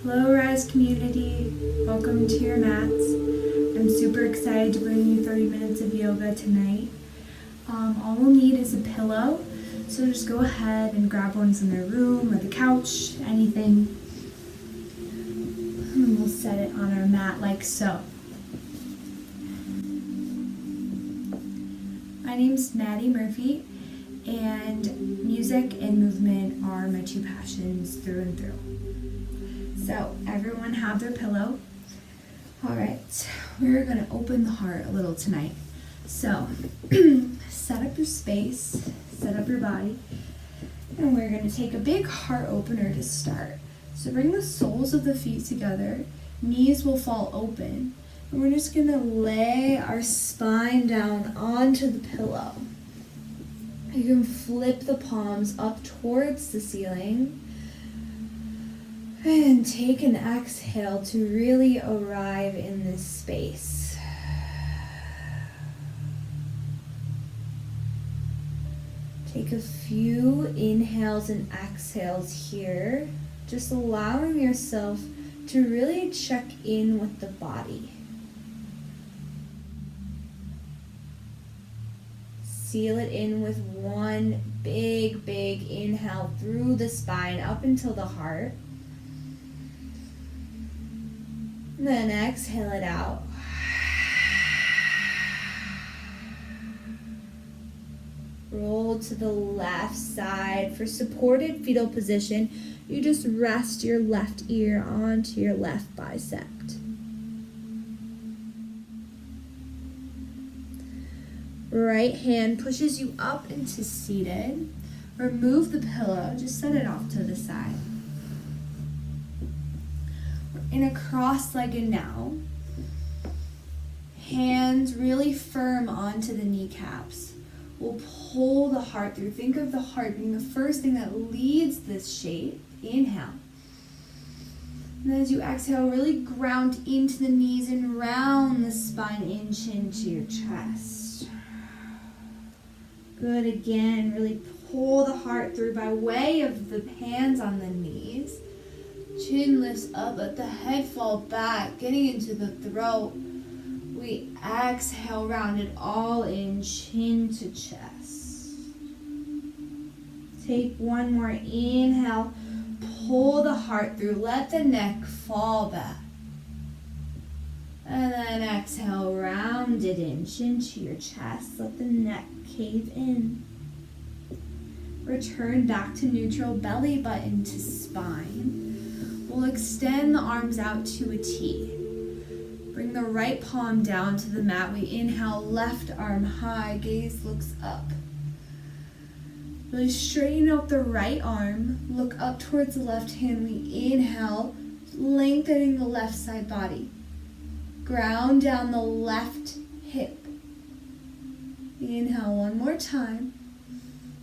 Hello Rise community, welcome to your mats. I'm super excited to bring you 30 minutes of yoga tonight. All we'll need is a pillow, so just go ahead and grab one from the room or the couch, anything. And we'll set it on our mat like so. My name's Maddie Murphy, and music and movement are my two passions through and through. So everyone have their pillow. All right, we're gonna open the heart a little tonight. So set up your space, set up your body, and we're gonna take a big heart opener to start. So bring the soles of the feet together, knees will fall open, and we're just gonna lay our spine down onto the pillow. You can flip the palms up towards the ceiling and take an exhale to really arrive in this space. Take a few inhales and exhales here, just allowing yourself to really check in with the body. Seal it in with one big inhale through the spine up until the heart. And then exhale it out. Roll to the left side. For supported fetal position, you just rest your left ear onto your left bicep. Right hand pushes you up into seated. Remove the pillow, just set it off to the side. We're in a cross-legged now. Hands really firm onto the kneecaps. We'll pull the heart through. Think of the heart being the first thing that leads this shape. Inhale. And then as you exhale, really ground into the knees and round the spine, inch into your chest. Good, again, really pull the heart through by way of the hands on the knees. Chin lifts up, let the head fall back, getting into the throat. We exhale, round it all in, chin to chest. Take one more inhale, pull the heart through, let the neck fall back. And then exhale, round it in, chin to your chest, let the neck cave in. Return back to neutral, belly button to spine. We'll extend the arms out to a T. Bring the right palm down to the mat. We inhale, left arm high, gaze looks up. Really straighten out the right arm, look up towards the left hand. We inhale, lengthening the left side body. Ground down the left hip. Inhale one more time.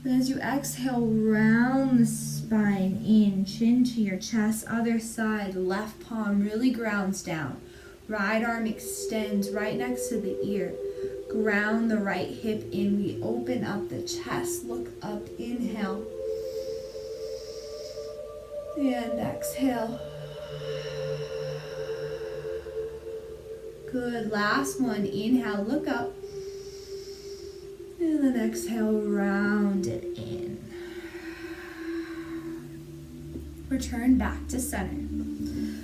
And as you exhale, round the spine in, chin to your chest. Other side, left palm really grounds down. Right arm extends right next to the ear. Ground the right hip in. We open up the chest. Look up. Inhale. And exhale. Good. Last one. Inhale. Look up. And then exhale. Round it in. Return back to center.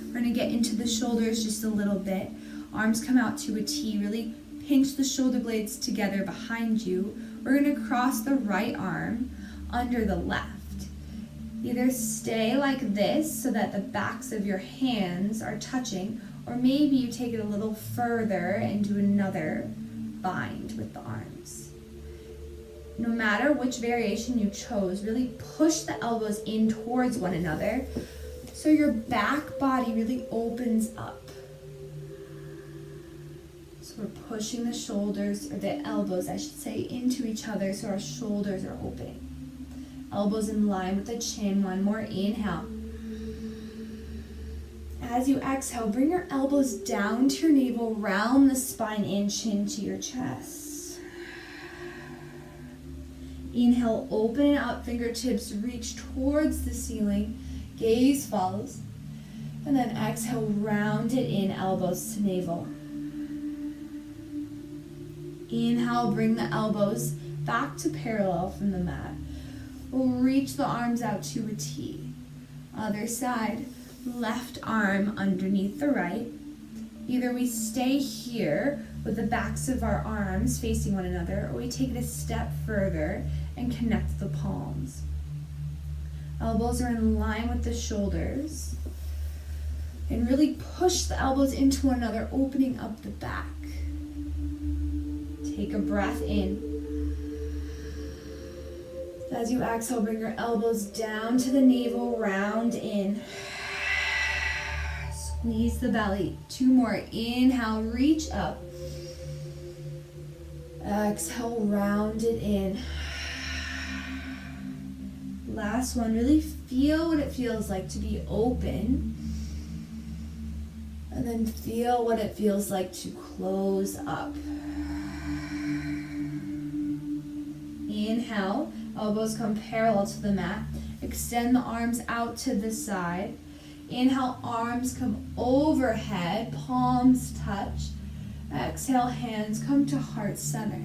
We're going to get into the shoulders just a little bit. Arms come out to a T. Really pinch the shoulder blades together behind you. We're going to cross the right arm under the left. Either stay like this so that the backs of your hands are touching, or maybe you take it a little further and do another bind with the arms. No matter which variation you chose, really push the elbows in towards one another so your back body really opens up. So we're pushing the shoulders, or the elbows, I should say, into each other so our shoulders are opening. Elbows in line with the chin. One more inhale. As you exhale, bring your elbows down to your navel, round the spine in, chin to your chest. Inhale, open it up, fingertips reach towards the ceiling, gaze follows. And then exhale, round it in, elbows to navel. Inhale, bring the elbows back to parallel from the mat. We'll reach the arms out to a T. Other side, left arm underneath the right. Either we stay here with the backs of our arms facing one another, or we take it a step further and connect the palms. Elbows are in line with the shoulders. And really push the elbows into one another, opening up the back. Take a breath in. As you exhale, bring your elbows down to the navel, round in. Squeeze the belly. 2 more. Inhale, reach up. Exhale, round it in. Last one. Really feel what it feels like to be open. And then feel what it feels like to close up. Inhale, elbows come parallel to the mat. Extend the arms out to the side. Inhale, arms come overhead, palms touch. Exhale, hands come to heart center.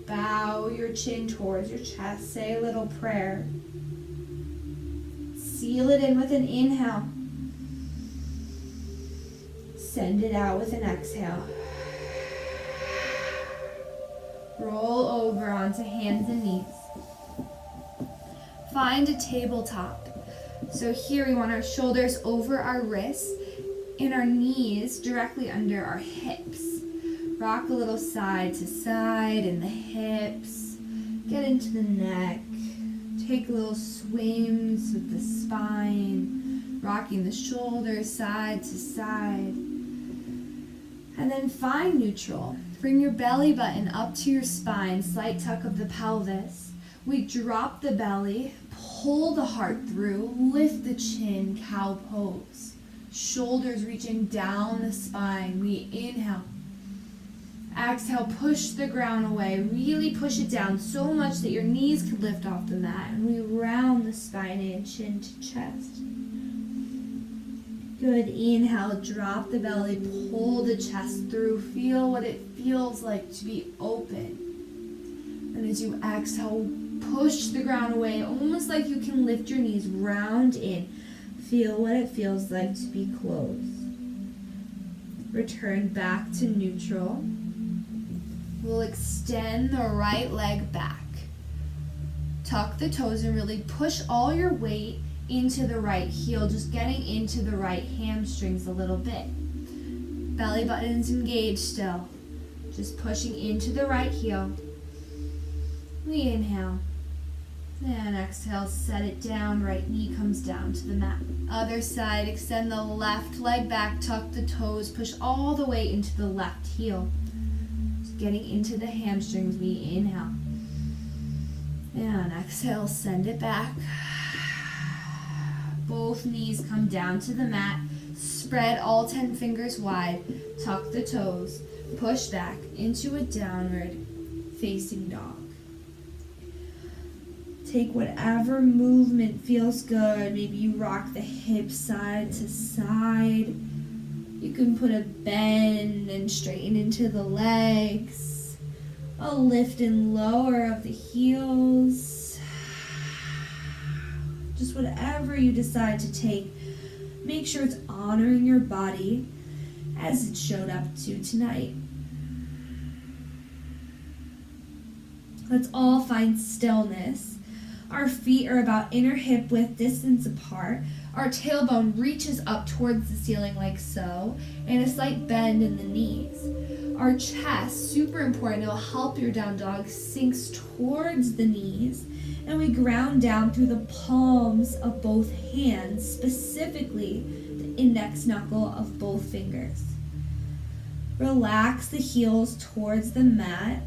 Bow your chin towards your chest. Say a little prayer. Seal it in with an inhale. Send it out with an exhale. Roll over onto hands and knees. Find a tabletop. So here we want our shoulders over our wrists and our knees directly under our hips. Rock a little side to side in the hips. Get into the neck. Take little swims with the spine. Rocking the shoulders side to side. And then find neutral. Bring your belly button up to your spine, slight tuck of the pelvis. We drop the belly, pull the heart through, lift the chin, cow pose. Shoulders reaching down the spine. We inhale. Exhale, push the ground away. Really push it down so much that your knees can lift off the mat. And we round the spine in, chin to chest. Good. Inhale, drop the belly, pull the chest through. Feel what it feels like to be open. And as you exhale, push the ground away, almost like you can lift your knees, round in. Feel what it feels like to be closed. Return back to neutral. We'll extend the right leg back. Tuck the toes and really push all your weight into the right heel, just getting into the right hamstrings a little bit. Belly button's engaged still. Just pushing into the right heel. We inhale. And exhale, set it down. Right knee comes down to the mat. Other side, extend the left leg back, tuck the toes, push all the way into the left heel. Just getting into the hamstrings, we inhale. And exhale, send it back. Both knees come down to the mat. Spread all 10 fingers wide. Tuck the toes. Push back into a downward facing dog. Take whatever movement feels good. Maybe you rock the hips side to side. You can put a bend and straighten into the legs. A lift and lower of the heels. Just whatever you decide to take. Make sure it's honoring your body as it showed up to tonight. Let's all find stillness. Our feet are about inner hip width distance apart. Our tailbone reaches up towards the ceiling like so, and a slight bend in the knees. Our chest, super important, it'll help your down dog, sinks towards the knees, and we ground down through the palms of both hands, specifically the index knuckle of both fingers. Relax the heels towards the mat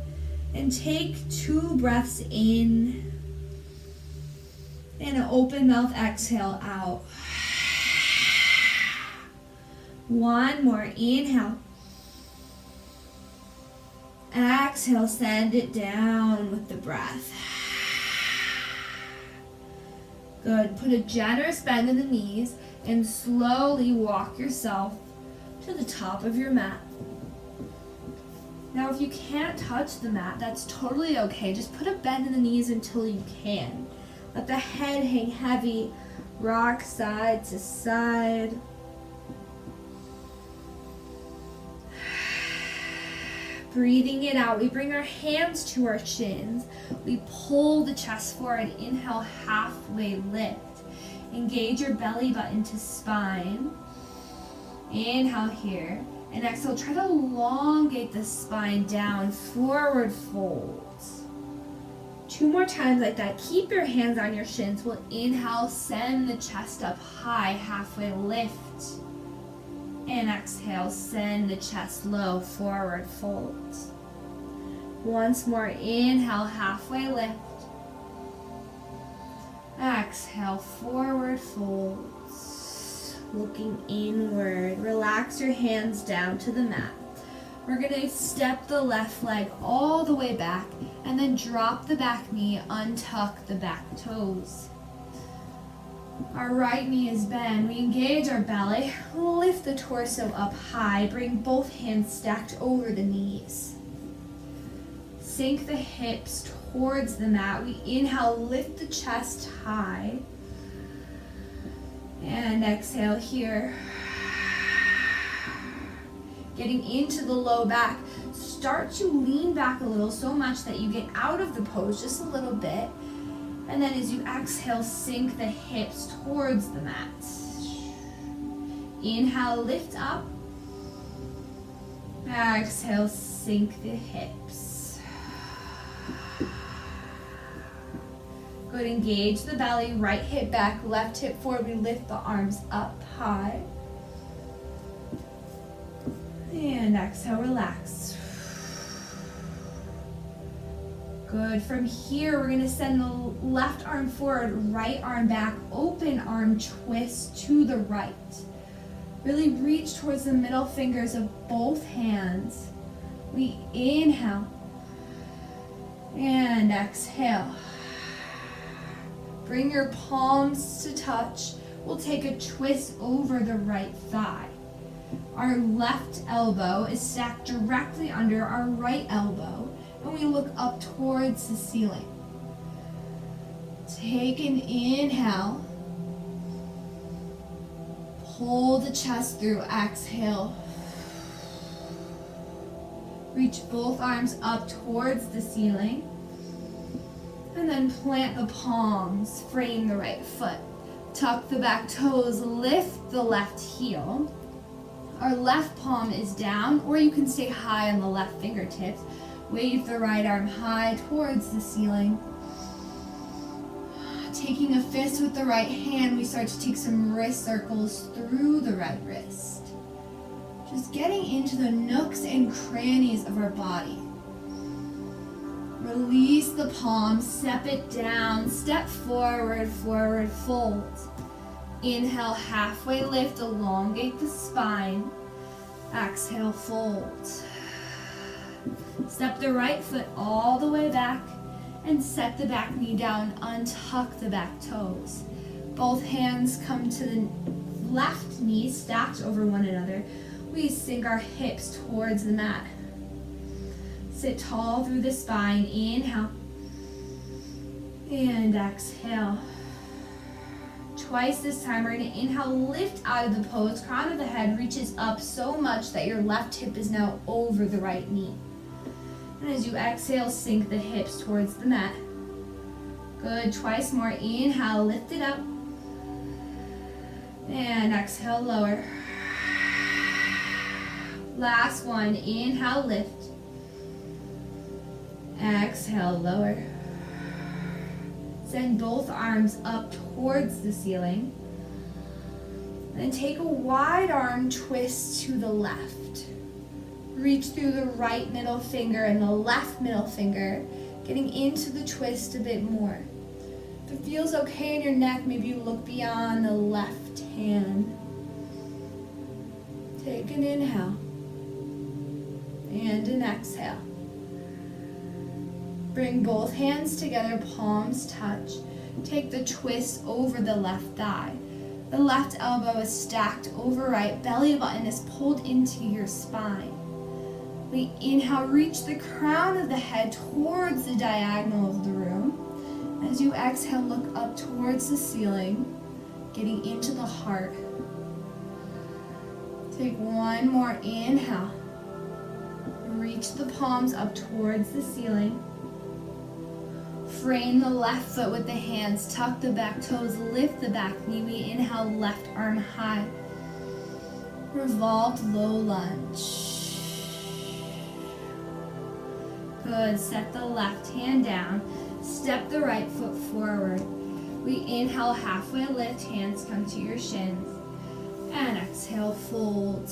and take 2 breaths in and an open mouth exhale out. 1 more, inhale. Exhale, send it down with the breath. Good. Put a generous bend in the knees and slowly walk yourself to the top of your mat. Now, if you can't touch the mat, that's totally okay. Just put a bend in the knees until you can. Let the head hang heavy. Rock side to side. Breathing it out, we bring our hands to our shins. We pull the chest forward. Inhale, halfway lift. Engage your belly button to spine. Inhale here. And exhale, try to elongate the spine down. Forward fold. 2 more times like that. Keep your hands on your shins. We'll inhale, send the chest up high, halfway lift. And exhale, send the chest low, forward fold. Once more, inhale, halfway lift. Exhale, forward fold. Looking inward. Relax your hands down to the mat. We're going to step the left leg all the way back and then drop the back knee, untuck the back toes. Our right knee is bent. We engage our belly, lift the torso up high, bring both hands stacked over the knees. Sink the hips towards the mat. We inhale, lift the chest high. And exhale here. Getting into the low back. Start to lean back a little, so much that you get out of the pose just a little bit. And then as you exhale, sink the hips towards the mat. Inhale, lift up. Exhale, sink the hips. Good, engage the belly, right hip back, left hip forward. We lift the arms up high. And exhale, relax. Good. From here, we're going to send the left arm forward, right arm back, open arm twist to the right. Really reach towards the middle fingers of both hands. We inhale and exhale. Bring your palms to touch. We'll take a twist over the right thigh. Our left elbow is stacked directly under our right elbow. And we look up towards the ceiling. Take an inhale. Pull the chest through. Exhale. Reach both arms up towards the ceiling. And then plant the palms. Frame the right foot. Tuck the back toes. Lift the left heel. Our left palm is down, or you can stay high on the left fingertips. Wave the right arm high towards the ceiling. Taking a fist with the right hand, we start to take some wrist circles through the right wrist. Just getting into the nooks and crannies of our body. Release the palm, step it down, step forward, forward fold. Inhale, halfway lift, elongate the spine. Exhale, fold. Step the right foot all the way back and set the back knee down, untuck the back toes. Both hands come to the left knee, stacked over one another. We sink our hips towards the mat. Sit tall through the spine, inhale, and exhale. Twice this time, we're gonna inhale, lift out of the pose, crown of the head reaches up so much that your left hip is now over the right knee. And as you exhale, sink the hips towards the mat. Good, twice more, inhale, lift it up. And exhale, lower. Last one, inhale, lift. Exhale, lower. Send both arms up towards the ceiling. Then take a wide arm twist to the left. Reach through the right middle finger and the left middle finger, getting into the twist a bit more. If it feels okay in your neck, maybe you look beyond the left hand. Take an inhale and an exhale. Bring both hands together, palms touch. Take the twist over the left thigh. The left elbow is stacked over right, belly button is pulled into your spine. We inhale, reach the crown of the head towards the diagonal of the room. As you exhale, look up towards the ceiling, getting into the heart. Take one more inhale. Reach the palms up towards the ceiling. Frame the left foot with the hands, tuck the back toes, lift the back knee. We inhale, left arm high. Revolved low lunge. Good, set the left hand down, step the right foot forward. We inhale, halfway lift, hands come to your shins. And exhale, fold.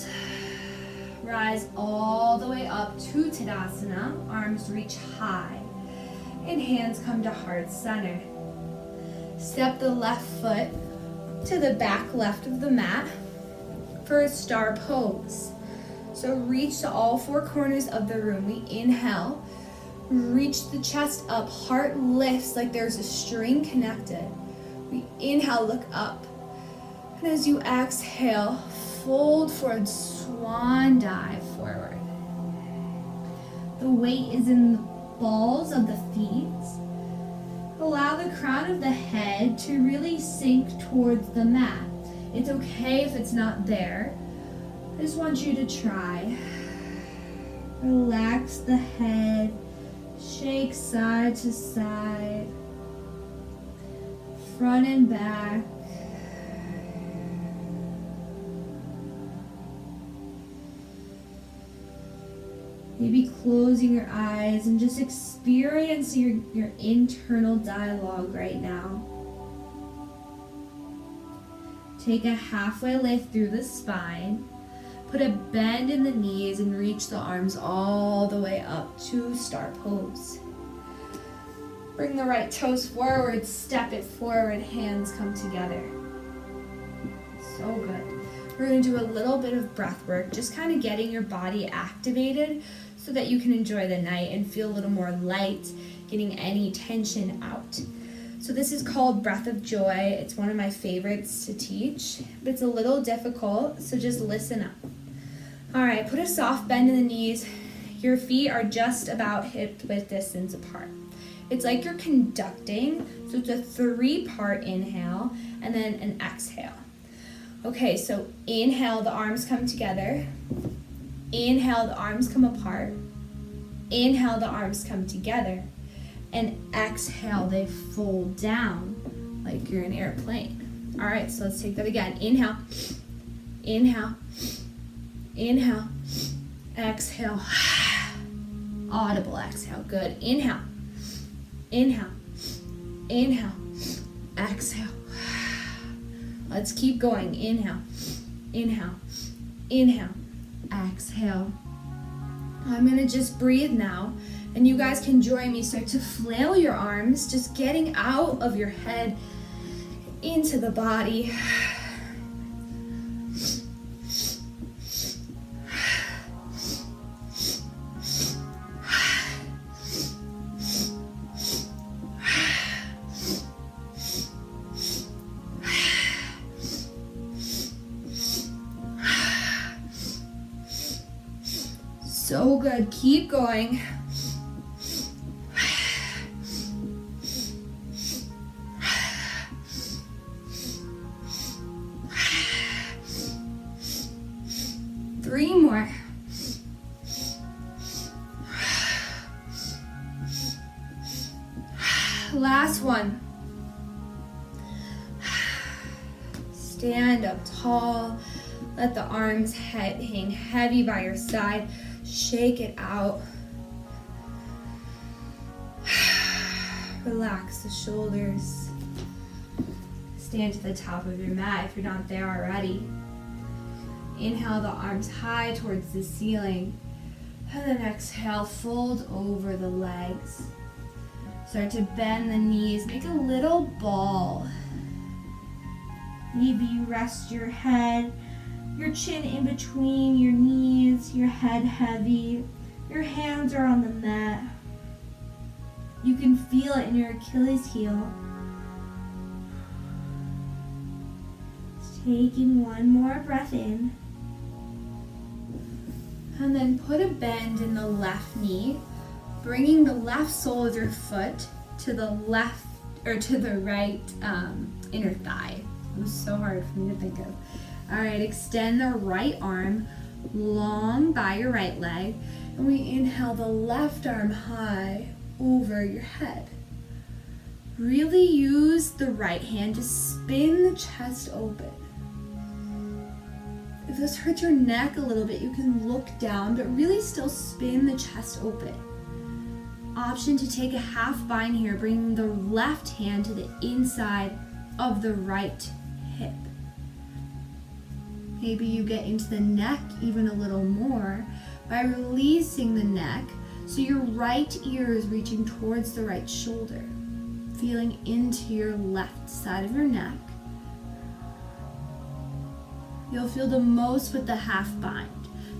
Rise all the way up to Tadasana, arms reach high. And hands come to heart center. Step the left foot to the back left of the mat for a star pose. So reach to all four corners of the room. We inhale, reach the chest up, heart lifts like there's a string connected. We inhale, look up. And as you exhale, fold forward, swan dive forward. The weight is in the balls of the feet. Allow the crown of the head to really sink towards the mat. It's okay if it's not there. I just want you to try. Relax the head, shake side to side, front and back. Maybe closing your eyes and just experience your internal dialogue right now. Take a halfway lift through the spine. Put a bend in the knees and reach the arms all the way up to star pose. Bring the right toes forward, step it forward, hands come together. So good. We're going to do a little bit of breath work, just kind of getting your body activated so that you can enjoy the night and feel a little more light, getting any tension out. So this is called Breath of Joy. It's one of my favorites to teach, but it's a little difficult, so just listen up. All right, put a soft bend in the knees. Your feet are just about hip width distance apart. It's like you're conducting, so it's a 3-part inhale and then an exhale. Okay, so inhale, the arms come together. Inhale, the arms come apart. Inhale, the arms come together. And exhale, they fold down like you're an airplane. All right, so let's take that again. Inhale, inhale, inhale, exhale. Audible exhale, good. Inhale, inhale, inhale, exhale. Let's keep going. Inhale, inhale, inhale, exhale. I'm gonna just breathe now, and you guys can join me. Start to flail your arms, just getting out of your head into the body. So good, keep going. Three more. Last one. Stand up tall. Let the arms hang heavy by your side. Shake it out. Relax the shoulders. Stand to the top of your mat if you're not there already. Inhale the arms high towards the ceiling. And then exhale, fold over the legs. Start to bend the knees. Make a little ball. Maybe you rest your head, your chin in between your knees, your head heavy. Your hands are on the mat. You can feel it in your Achilles heel. Taking one more breath in. And then put a bend in the left knee, bringing the left sole of your foot to the left or to the right inner thigh. It was so hard for me to think of. All right, extend the right arm long by your right leg, and we inhale the left arm high over your head. Really use the right hand to spin the chest open. If this hurts your neck a little bit, you can look down, but really still spin the chest open. Option to take a half bind here, bringing the left hand to the inside of the right hip. Maybe you get into the neck even a little more by releasing the neck so your right ear is reaching towards the right shoulder, feeling into your left side of your neck. You'll feel the most with the half bind.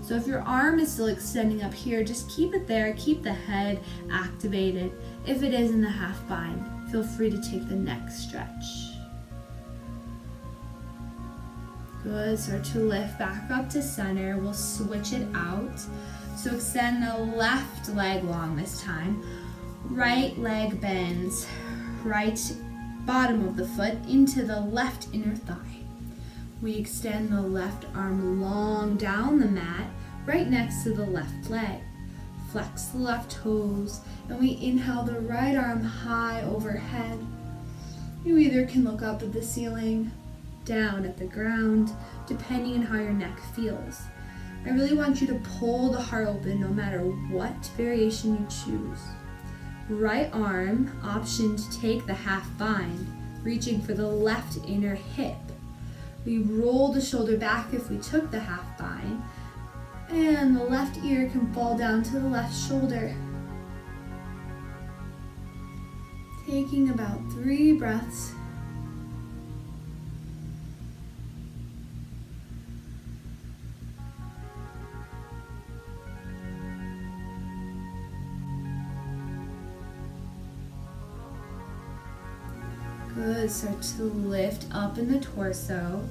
So if your arm is still extending up here, just keep it there, keep the head activated. If it is in the half bind, feel free to take the neck stretch. Good, start to lift back up to center. We'll switch it out. So extend the left leg long this time. Right leg bends, right bottom of the foot into the left inner thigh. We extend the left arm long down the mat, right next to the left leg. Flex the left toes, and we inhale the right arm high overhead. You either can look up at the ceiling, down at the ground, depending on how your neck feels. I really want you to pull the heart open no matter what variation you choose. Right arm, option to take the half bind, reaching for the left inner hip. We roll the shoulder back if we took the half bind, and the left ear can fall down to the left shoulder. Taking about 3 breaths. Good, start to lift up in the torso.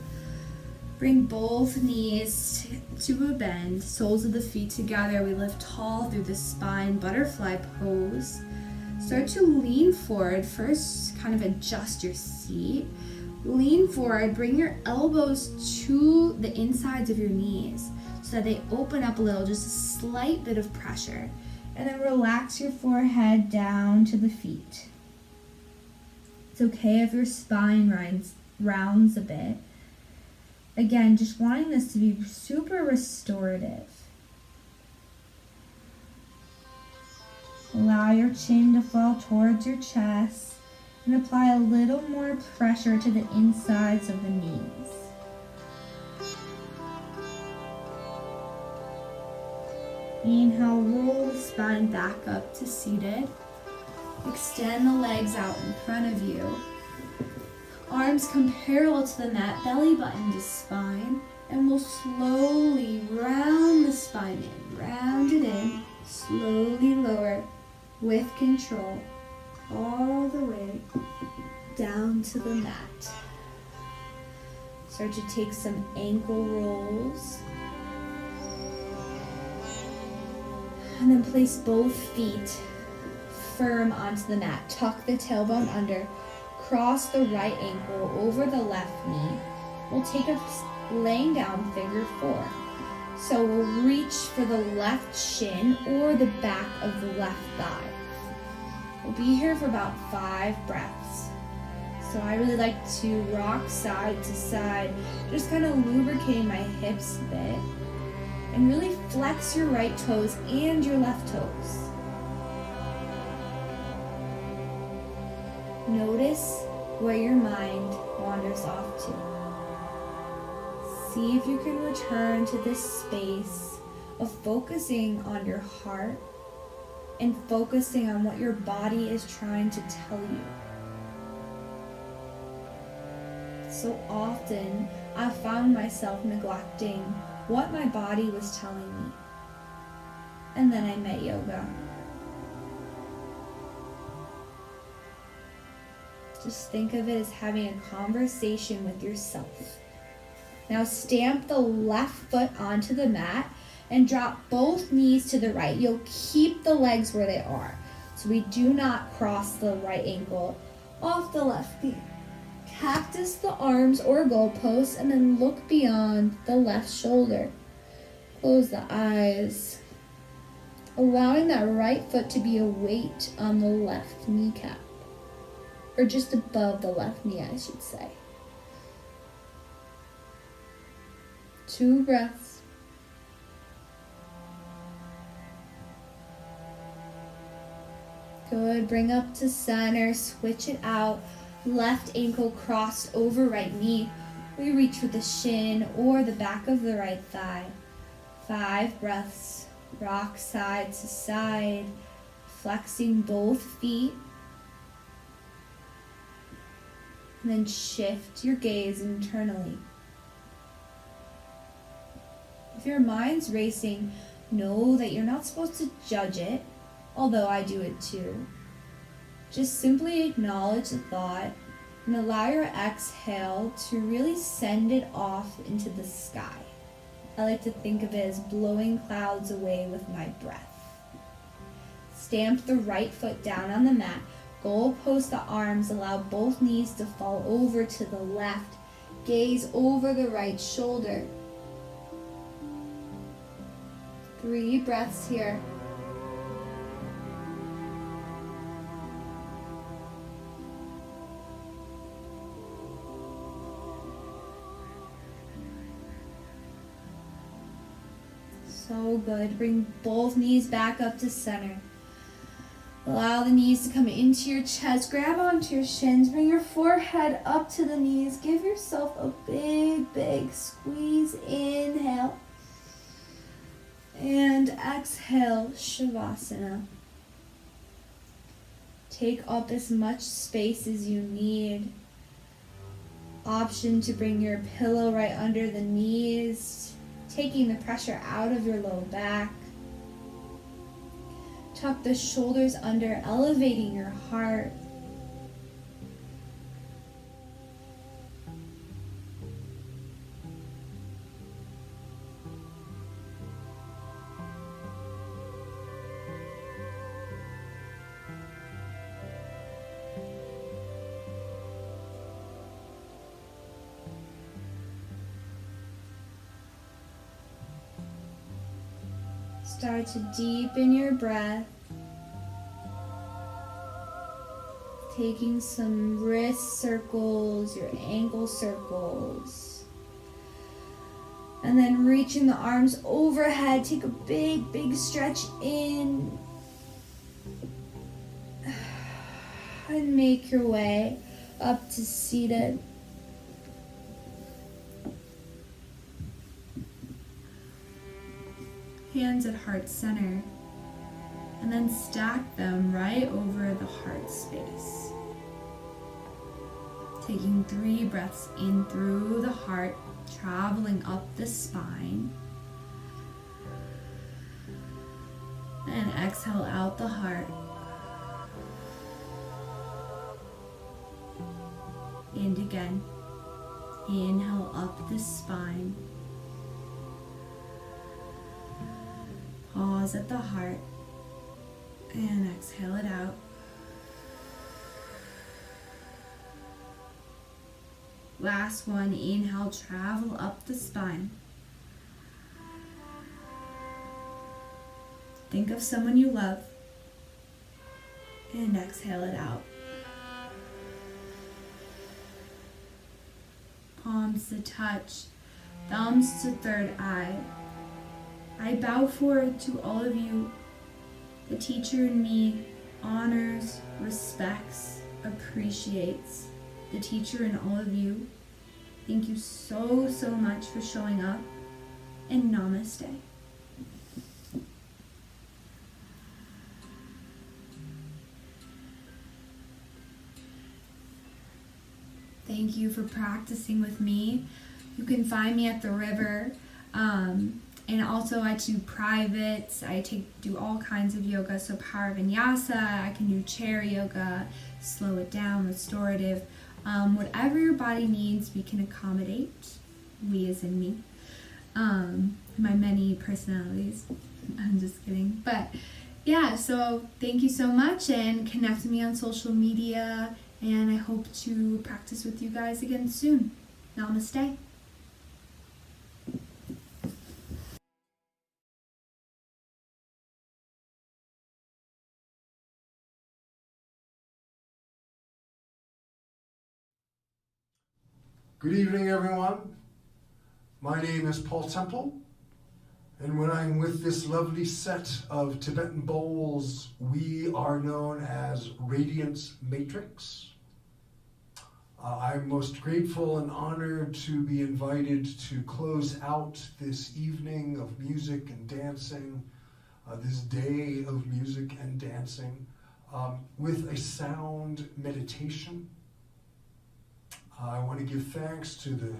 Bring both knees to a bend, soles of the feet together. We lift tall through the spine, butterfly pose. Start to lean forward. First, kind of adjust your seat. Lean forward, bring your elbows to the insides of your knees so that they open up a little, just a slight bit of pressure. And then relax your forehead down to the feet. It's okay if your spine rounds a bit. Again, just wanting this to be super restorative. Allow your chin to fall towards your chest and apply a little more pressure to the insides of the knees. Inhale, roll the spine back up to seated. Extend the legs out in front of you. Arms come parallel to the mat, belly button to spine, and we'll slowly round the spine in. Round it in, slowly lower with control, all the way down to the mat. Start to take some ankle rolls. And then place both feet firm onto the mat. Tuck the tailbone under. Cross the right ankle over the left knee. We'll take a laying down figure 4. So we'll reach for the left shin or the back of the left thigh. We'll be here for about 5 breaths. So I really like to rock side to side, just kind of lubricating my hips a bit. And really flex your right toes and your left toes. Notice where your mind wanders off to. See if you can return to this space of focusing on your heart and focusing on what your body is trying to tell you. So often, I found myself neglecting what my body was telling me. And then I met yoga. Just think of it as having a conversation with yourself. Now stamp the left foot onto the mat and drop both knees to the right. You'll keep the legs where they are. So we do not cross the right ankle off the left knee. Cactus the arms or goalposts and then look beyond the left shoulder. Close the eyes, allowing that right foot to be a weight on the left kneecap, or just above the left knee, I should say. 2 breaths. Good, bring up to center, switch it out. Left ankle crossed over right knee. We reach with the shin or the back of the right thigh. 5 breaths. Rock side to side, flexing both feet. And then shift your gaze internally. If your mind's racing, know that you're not supposed to judge it, although I do it too. Just simply acknowledge the thought and allow your exhale to really send it off into the sky. I like to think of it as blowing clouds away with my breath. Stamp the right foot down on the mat. Goalpost the arms. Allow both knees to fall over to the left. Gaze over the right shoulder. 3 breaths here. So good. Bring both knees back up to center. Allow the knees to come into your chest. Grab onto your shins. Bring your forehead up to the knees. Give yourself a big, big squeeze. Inhale. And exhale, Shavasana. Take up as much space as you need. Option to bring your pillow right under the knees, taking the pressure out of your low back. Tuck the shoulders under, elevating your heart. Start to deepen your breath, taking some wrist circles, your ankle circles, and then reaching the arms overhead. Take a big, big stretch in and make your way up to seated. Hands at heart center, and then stack them right over the heart space. Taking 3 breaths in through the heart, traveling up the spine. And exhale out the heart. And again, inhale up the spine. Pause at the heart and exhale it out. Last one, inhale, travel up the spine. Think of someone you love and exhale it out. Palms to touch, thumbs to third eye. I bow forward to all of you. The teacher in me honors, respects, appreciates the teacher in all of you. Thank you so, so much for showing up, and namaste. Thank you for practicing with me. You can find me at the river. And also I do privates, do all kinds of yoga, so power vinyasa, I can do chair yoga, slow it down, restorative. Whatever your body needs, we can accommodate. we as in me. My many personalities. I'm just kidding. But yeah, so thank you so much, and connect with me on social media, and I hope to practice with you guys again soon. Namaste. Good evening, everyone. My name is Paul Temple, and when I'm with this lovely set of Tibetan bowls, we are known as Radiance Matrix. I'm most grateful and honored to be invited to close out this evening of music and dancing, this day of music and dancing, with a sound meditation. I want to give thanks to the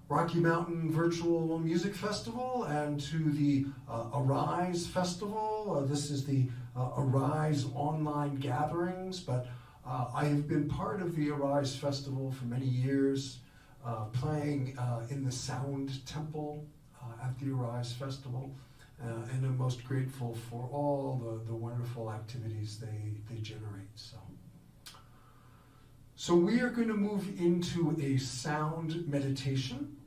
Rocky Mountain Virtual Music Festival and to the Arise Festival. This is the Arise online gatherings, but I have been part of the Arise Festival for many years, playing in the Sound Temple at the Arise Festival, and I'm most grateful for all the wonderful activities they generate. So we are going to move into a sound meditation.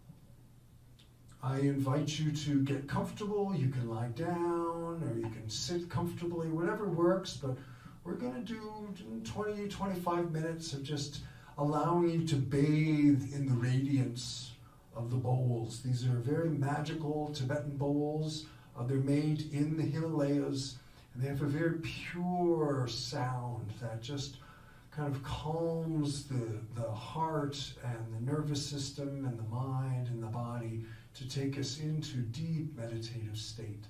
I invite you to get comfortable. You can lie down or you can sit comfortably, whatever works, but we're going to do 20, 25 minutes of just allowing you to bathe in the radiance of the bowls. These are very magical Tibetan bowls. They're made in the Himalayas, and they have a very pure sound that just kind of calms the heart and the nervous system and the mind and the body to take us into deep meditative state.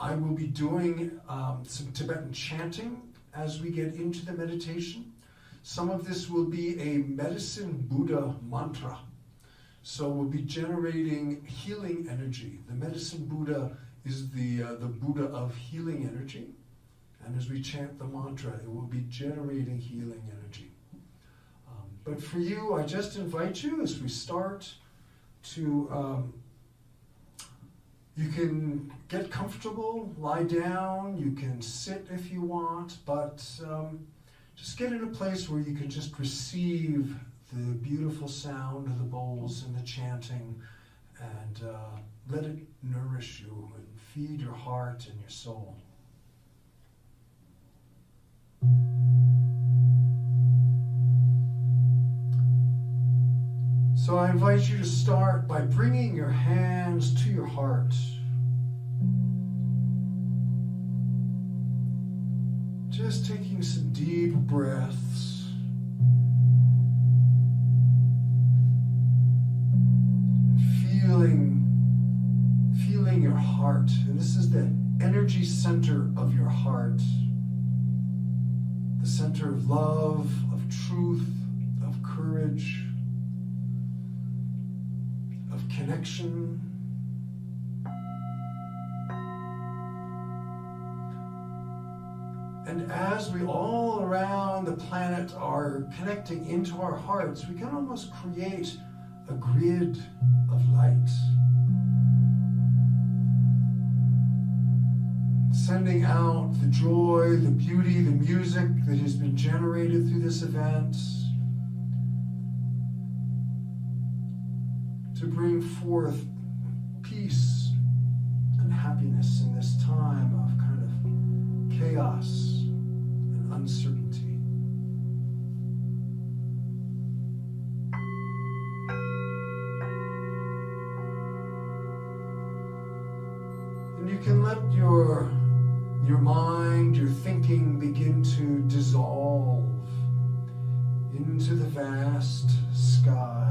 I will be doing some Tibetan chanting as we get into the meditation. Some of this will be a medicine Buddha mantra. So we'll be generating healing energy. The medicine Buddha is the Buddha of healing energy. And as we chant the mantra, it will be generating healing energy. But for you, I just invite you as we start to, you can get comfortable, lie down, you can sit if you want, but just get in a place where you can just receive the beautiful sound of the bowls and the chanting, and let it nourish you and feed your heart and your soul. So I invite you to start by bringing your hands to your heart. Just taking some deep breaths. Feeling your heart. And this is the energy center of your heart. The center of love, of truth, of courage, of connection. And as we all around the planet are connecting into our hearts, we can almost create a grid of light. Sending out the joy, the beauty, the music that has been generated through this event to bring forth peace and happiness in this time of kind of chaos and uncertainty. And you can let your mind, your thinking begin to dissolve into the vast sky.